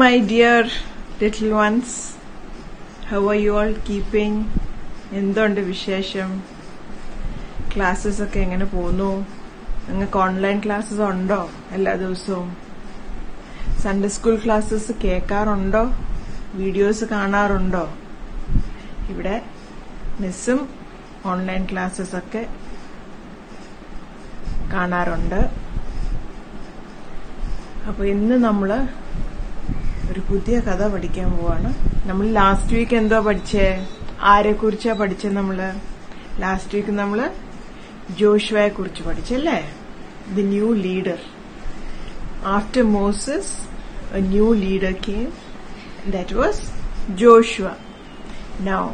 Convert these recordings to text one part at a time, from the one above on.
my dear little ones. How are you all keeping? എന്തുണ്ട് വിശേഷം? Classes ഒക്കെ എങ്ങനെ പോകുന്നു? നിങ്ങൾക്ക് ഓൺലൈൻ ക്ലാസ്സസ് ഉണ്ടോ എല്ലാ ദിവസവും? സൺഡേ സ്കൂൾ ക്ലാസ്സസ് കേൾക്കാറുണ്ടോ? വീഡിയോസ് കാണാറുണ്ടോ? ഇവിടെ മിസ്സും ഓൺലൈൻ ക്ലാസ്സസ് ഒക്കെ കാണാറുണ്ട്. അപ്പൊ ഇന്ന് നമ്മള് ഒരു പുതിയ കഥ പഠിക്കാൻ പോവാണ്. നമ്മൾ ലാസ്റ്റ് വീക്ക് എന്തോ പഠിച്ചേ? ആരെ കുറിച്ചാ പഠിച്ചേ? നമ്മള് ലാസ്റ്റ് വീക്ക് നമ്മള് ജോഷുവയെ കുറിച്ച് പഠിച്ചല്ലേ? The new leader. After Moses a new leader came. That was Joshua. Now,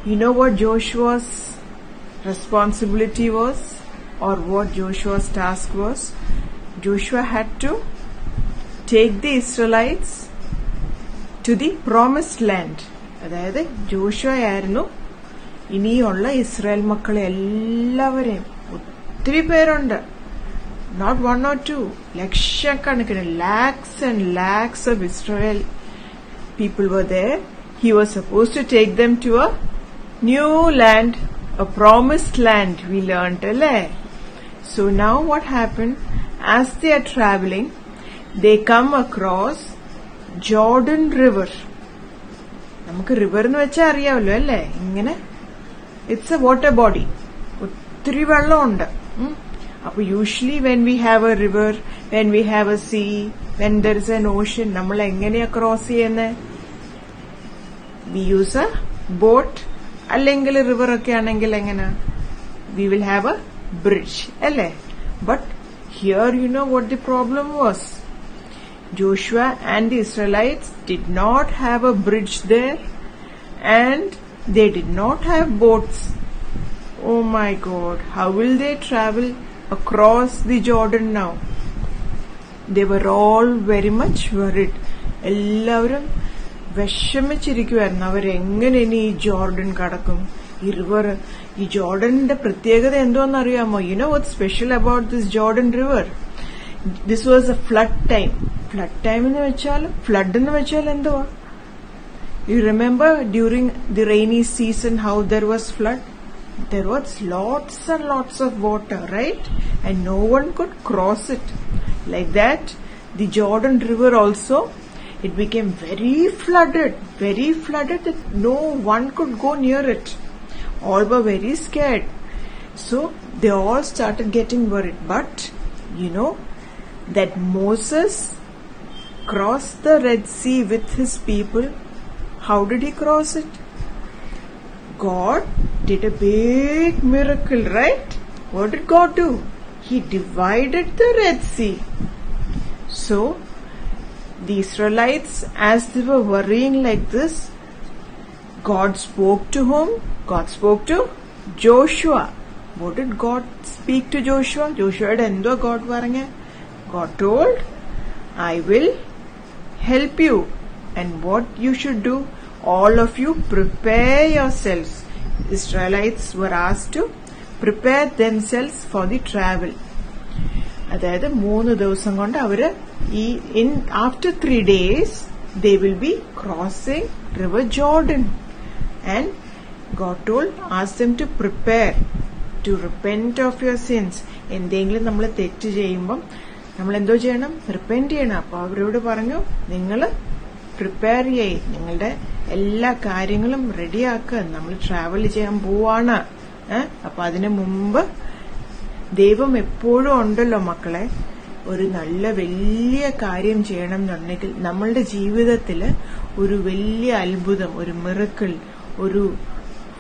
you know what Joshua's responsibility was, or what Joshua's task was? Joshua had to take the Israelites to the promised land. അതായത് Joshua ആയിരുന്നു ഇനിയുള്ള Israel മക്കളെ എല്ലാവരെയും, ഒത്തിരി പേരുണ്ട്, not one or two, ലക്ഷക്കണക്കിന്, lakhs and lakhs of Israel people were there. He was supposed to take them to a new land, a promised land, we learned, alle? So now what happened? As they are traveling, they come across Jordan River. നമുക്ക് river എന്ന് വെച്ചാൽ അറിയാമല്ലോ അല്ലേ? ഇങ്ങനെ it's A water body, ഒത്തിരി വെള്ളമുണ്ട്. അപ്പൊ usually when we have a river, when we have a sea, when there is an ocean, നമ്മൾ എങ്ങനെയാ ക്രോസ് ചെയ്യുന്നത്? വി യൂസ് എ ബോട്ട്, അല്ലെങ്കിൽ റിവർ ഒക്കെ ആണെങ്കിൽ എങ്ങനെ? We will have a bridge, അല്ലേ? But here you know what the problem was. Joshua and the Israelites did not have a bridge there, and they did not have boats. Oh my God, how will they travel across the Jordan now? They were all very much worried. എല്ലാവരും വിഷമിച്ചിരിക്കുവായിരുന്നു. അവരെങ്ങനെ ഇനി ഈ Jordan കടക്കും? ഈ river, ഈ ജോർഡന്റെ പ്രത്യേകത എന്തോന്നറിയാമോ? You know what's special about this Jordan River? This was a flood time. Flood time എന്ന് വെച്ചാൽ, ഫ്ലഡ് എന്ന് വെച്ചാൽ എന്തുവാ? You remember during the rainy season how there was flood? There was lots and lots of water, right? And no one could cross it. Like that, the Jordan River also, it became very flooded that no one could go near it. All were very scared. So they all started getting worried. But, you know, that Moses crossed the Red Sea with his people. How did he cross it? God did a big miracle, right? What did God do? He divided the Red Sea. So, the Israelites, as they were worrying like this, God spoke to whom? God spoke to Joshua. What did God speak to Joshua? Joshua endo God varange? God told, I will help you. And what you should do? All of you prepare yourselves. Israelites were asked to prepare themselves for the travel. അതായത് 3 ദിവസം കൊണ്ട് അവര് after 3 days they will be crossing river Jordan. And God told, ask them to prepare, to repent of your sins. എന്തെങ്കിലും നമ്മൾ തെറ്റ് ചെയ്യുമ്പം നമ്മൾ എന്തോ ചെയ്യണം? റിപ്പന്റ് ചെയ്യണം. അപ്പൊ അവരോട് പറഞ്ഞു, നിങ്ങൾ പ്രിപ്പയർ ചെയ്യ്, നിങ്ങളുടെ എല്ലാ കാര്യങ്ങളും റെഡിയാക്കുക, നമ്മൾ ട്രാവൽ ചെയ്യാൻ പോവാണ്. അപ്പൊ അതിനു മുമ്പ് ദൈവം എപ്പോഴും ഉണ്ടല്ലോ മക്കളെ. ഒരു നല്ല വലിയ കാര്യം ചെയ്യണം എന്നുണ്ടെങ്കിൽ, നമ്മളുടെ ജീവിതത്തില് ഒരു വലിയ അത്ഭുതം, ഒരു മിറക്കിൾ, ഒരു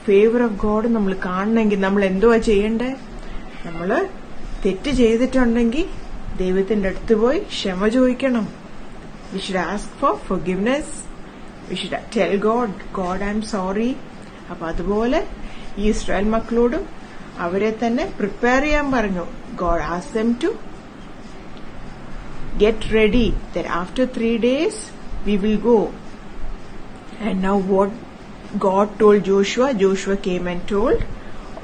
ഫേവർ ഓഫ് ഗോഡ് നമ്മൾ കാണണമെങ്കിൽ നമ്മൾ എന്തുവാ ചെയ്യണ്ടേ? നമ്മള് തെറ്റ് ചെയ്തിട്ടുണ്ടെങ്കിൽ ദൈവത്തിന്റെ അടുത്ത് പോയി ക്ഷമ ചോദിക്കണം. We should ask for forgiveness. We should tell God, I'm sorry. അപ്പൊ അതുപോലെ ഈ ഇസ്രായേൽ മക്കളോടും അവരെ തന്നെ പ്രിപ്പയർ ചെയ്യാൻ പറഞ്ഞു. God asked them to get ready, that after 3 days we will go. And now what God told Joshua, Joshua came and told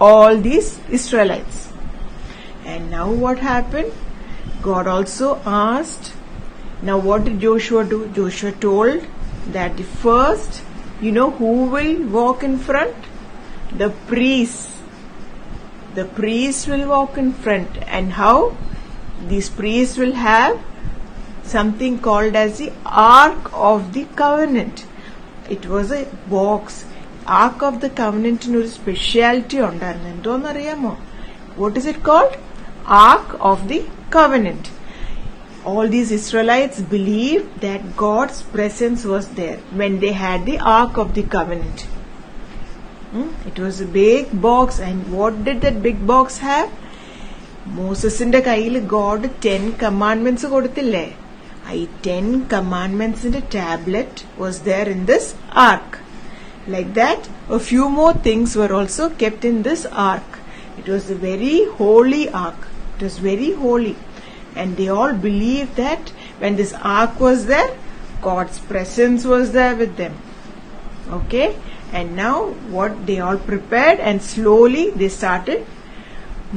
all these Israelites. And now what happened? God also asked Now what did Joshua do? Joshua told that the first, who will walk in front? The priests. The priests will walk in front. And how? These priests will have something called as the Ark of the Covenant. It was a box. Ark of the Covenant in a speciality ഉണ്ടായിരുന്നു. എന്തോന്നറിയാമോ? What is it called? Ark of the Covenant. All these Israelites believed that God's presence was there when they had the Ark of the Covenant. It was a big box, and what did that big box have? മോസസിന്റെ കയ്യിൽ God 10 commandments കൊടുത്തില്ലേ? ഈ 10 commandmentsന്റെ tablet was there in this ark. Like that, a few more things were also kept in this ark. It was a very holy ark. It was very holy. And they all believed that when this ark was there, God's presence was there with them. Okay? And now what they all prepared, and slowly they started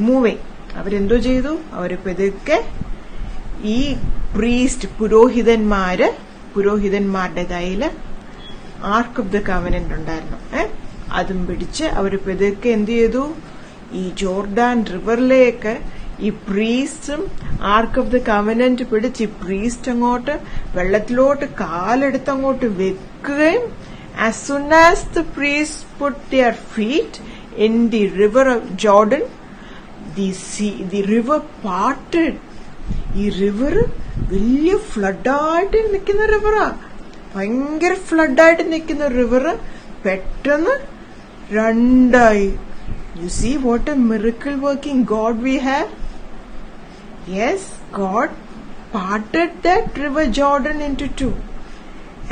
moving. അവരെന്തോ ചെയ്തു? അവര് പതുക്കെ ഈ priest പുരോഹിതന്മാരുടെ കയ്യില് arc of the covenant ഉണ്ടായിരുന്നു. അതും പിടിച്ച് അവര് പതുക്കെ എന്ത് ചെയ്തു? ഈ ജോർദാൻ റിവറിലേക്ക് ഈ പ്രീസ്റ്റും ആർക്ക് ഓഫ് ദ കവനന്റ് പിടിച്ച് ഈ പ്രീസ്റ്റ് അങ്ങോട്ട് വെള്ളത്തിലോട്ട് കാലെടുത്ത് അങ്ങോട്ട് വെക്കുകയും as soon as the priests put their feet in the river of Jordan, the river parted. ഈ റിവർ വലിയ ഫ്ലഡായിട്ട് നിൽക്കുന്ന റിവറാ. ഭയങ്കര ഫ്ലഡായിട്ട് നിൽക്കുന്ന റിവർ പെട്ടെന്ന് രണ്ടായി. You see what a miracle working God we have? Yes, God parted that river Jordan into two.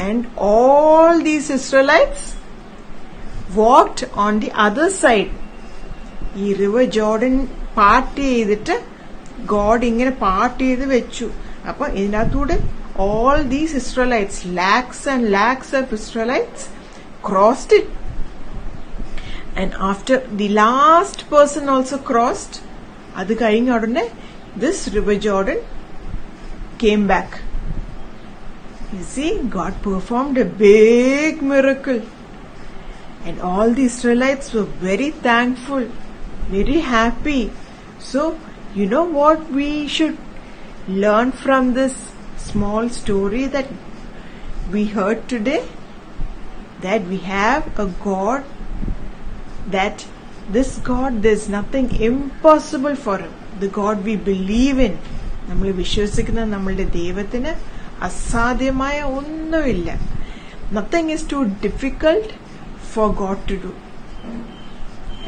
And all these Israelites walked on the other side. ഈ river Jordan part ചെയ്തിട്ട് God ഇങ്ങനെ part ചെയ്ത് വെച്ചു. അപ്പൊ ഇതിനകത്തൂടെ all these Israelites, lakhs and lakhs of Israelites crossed it. And after the last person also crossed, അത് കഴിഞ്ഞ ഉടനെ this river Jordan came back. You see, God performed a big miracle. And all the Israelites were very thankful, very happy. So, you know what we should learn from this small story that we heard today? That we have a God, that this God, there's nothing impossible for him. The God we believe in. നമ്മൾ വിശ്വസിക്കുന്ന നമ്മളുടെ ദൈവത്തിന് അസാധ്യമായ ഒന്നുമില്ല. Nothing is too difficult for God to do.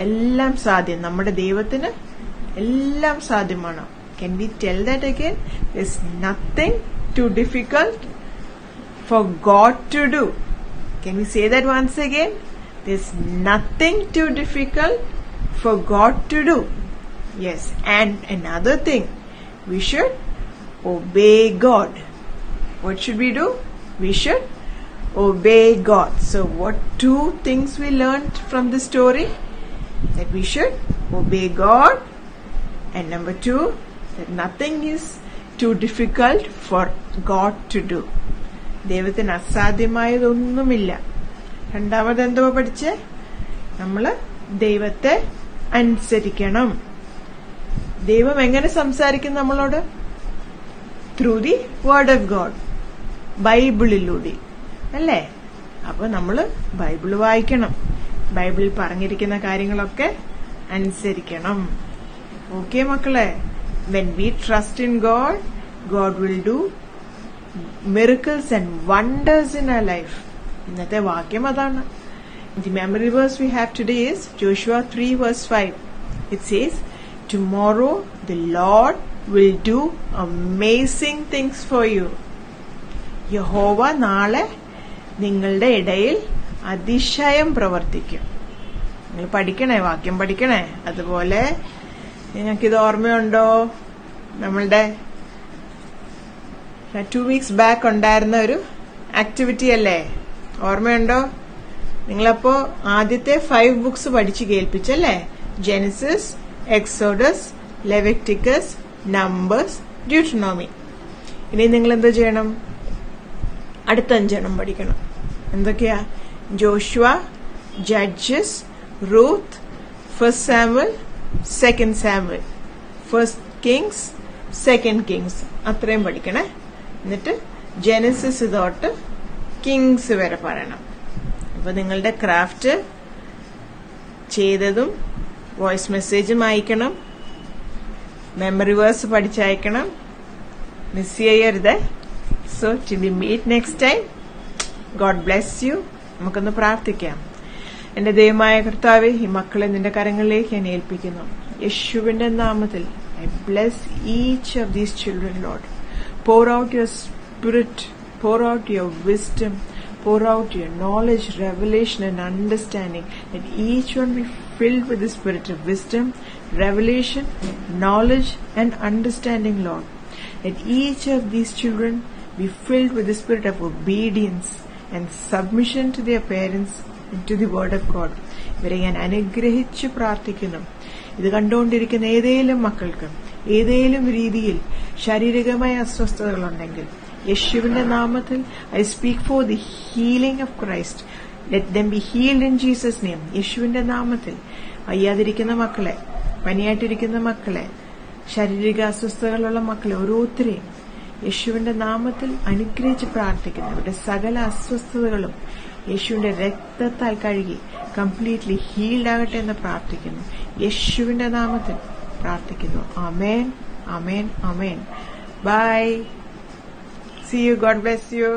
എല്ലാം സാധ്യം. നമ്മുടെ ദൈവത്തിന് എല്ലാം സാധ്യമാണ്. Can we tell that again? There's nothing too difficult for God to do. Can we say that once again? There's nothing too difficult for God to do. Yes, and another thing, we should obey God. What should we do? We should obey God. So what two things we learned from the story? That we should obey God, and number two, that nothing is too difficult for God to do. ദൈവത്തിന് അസാധ്യമായതൊന്നുമില്ല. രണ്ടാമത് എന്തോ പഠിച്ചേ? നമ്മള് ദൈവത്തെ അനുസരിക്കണം. ദൈവം എങ്ങനെ സംസാരിക്കും നമ്മളോട്? Through the word of God, ബൈബിളിലൂടെ അല്ലേ? അപ്പൊ നമ്മള് ബൈബിള് വായിക്കണം, ബൈബിളിൽ പറഞ്ഞിരിക്കുന്ന കാര്യങ്ങളൊക്കെ അനുസരിക്കണം. ഓക്കെ മക്കളെ? When we trust in God, God will do miracles and wonders in our life. ഇന്നത്തെ വാക്യം അതാണ്. The memory verse we have today is Joshua 3 verse 5. It says, tomorrow the Lord will do amazing things for you. യഹോവ നാളെ നിങ്ങളുടെ ഇടയിൽ അതിശയം പ്രവർത്തിക്കും. നിങ്ങൾ പഠിക്കണേ, വാക്യം പഠിക്കണേ. അതുപോലെ നിങ്ങൾക്കിത് ഓർമ്മയുണ്ടോ? നമ്മളുടെ 2 weeks ബാക്ക് ഉണ്ടായിരുന്ന ഒരു ആക്ടിവിറ്റി അല്ലേ? ഓർമ്മയുണ്ടോ? നിങ്ങളപ്പോ ആദ്യത്തെ 5 books പഠിച്ചു കേൾപ്പിച്ചല്ലേ? Genesis, Exodus, Leviticus, Numbers, Deuteronomy. ഇനി നിങ്ങൾ എന്താ ചെയ്യണം? അടുത്ത 5 എണ്ണം പഠിക്കണം. എന്തൊക്കെയാ? Joshua, Judges, Ruth, first Samuel, second Samuel, first Kings, second Kings, അത്രയും പഠിക്കണേ. എന്നിട്ട് ജെനസിസ് തൊട്ട് കിങ്സ് വരെ പറയണം. അപ്പൊ നിങ്ങളുടെ ക്രാഫ്റ്റ് ചെയ്തതും വോയിസ് മെസ്സേജും അയക്കണം, മെമ്മറി വേഴ്സ് പഠിച്ചയക്കണം, മിസ് ചെയ്യരുത്. So till we meet next time, God bless you. നമുക്കൊന്ന് പ്രാർത്ഥിക്കാം. എന്റെ ദൈവമായ കർത്താവേ, ഈ മക്കളെ നിന്റെ കരങ്ങളിലേക്ക് ഞാൻ ഏൽപ്പിക്കുന്നു. യേശുവിന്റെ നാമത്തിൽ I bless each of these children, Lord. Pour out your spirit, pour out your wisdom, pour out your knowledge, revelation and understanding. Let each one be filled with the spirit of wisdom, revelation, knowledge and understanding, Lord. Let each of these children be filled with the spirit of obedience and submission to their parents and to the word of God. ഇവരെ ഞാൻ അനുഗ്രഹിച്ചു പ്രാർത്ഥിക്കുന്നു. ഇത് കണ്ടുകൊണ്ടിരിക്കുന്ന ഏതേലും മക്കൾക്ക് ഏതേലും രീതിയിൽ ശാരീരികമായ അസ്വസ്ഥതകളുണ്ടെങ്കിൽ യേശുവിന്റെ നാമത്തിൽ I speak for the healing of Christ. Let them B healed in Jesus name. യേശുവിന്റെ നാമത്തിൽ വയ്യാതിരിക്കുന്ന മക്കളെ, പനിയായിട്ടിരിക്കുന്ന മക്കളെ, ശാരീരിക അസ്വസ്ഥതകളുള്ള മക്കളെ ഓരോരുത്തരെയും യേശുവിന്റെ നാമത്തിൽ അനുഗ്രഹിച്ച് പ്രാർത്ഥിക്കുന്നു. ഇവരുടെ സകല അസ്വസ്ഥതകളും യേശുവിന്റെ രക്തത്താൽ കഴുകി കംപ്ലീറ്റ്ലി ഹീൽഡ് ആകട്ടെ എന്ന് പ്രാർത്ഥിക്കുന്നു. യേശുവിന്റെ നാമത്തിൽ പ്രാർത്ഥിക്കുന്നു. ആമേൻ, ആമേൻ, ആമേൻ. By. See you. God bless you.